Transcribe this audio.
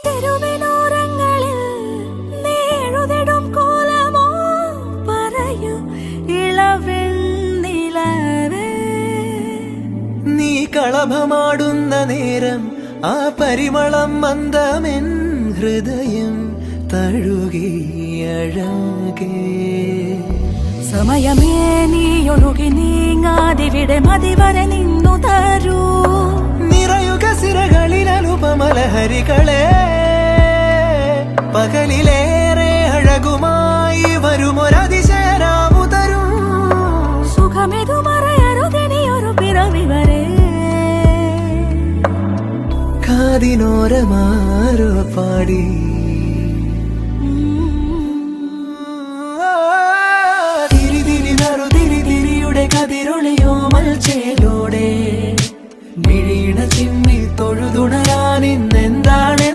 തെരുവിനോരങ്ങളിൽ നീഴുതിടും കോലമോ പറയൂ ഇളവെണ്ണിലവേ. നീ കളഭമാടുന്ന നേരം ആ പരിമളം മന്ദമെൻ ഹൃദയം തഴുകിയഴകേ. സമയമേ നീ ഒഴുകി നീങ്ങാതിവിടെ മതിവരെ നിന്നു തരൂ. നിറയുക സിരകളിൽ അനുപമലഹരികളെ, പകലിലേറെ അഴകുമായി വരുമൊരതിശയരാമു തരും. സുഖമിതു മറയരുതിനിയൊരു പിറവി വരെ. കാതിനോരമാരോ പാടി തിരിതിരിയുടെ കതിരൊളിയോ മൽച്ചേലോടെ മിഴിയിണ ചിമ്മി തൊഴുതുണരാൻ ഇന്നെന്താണ്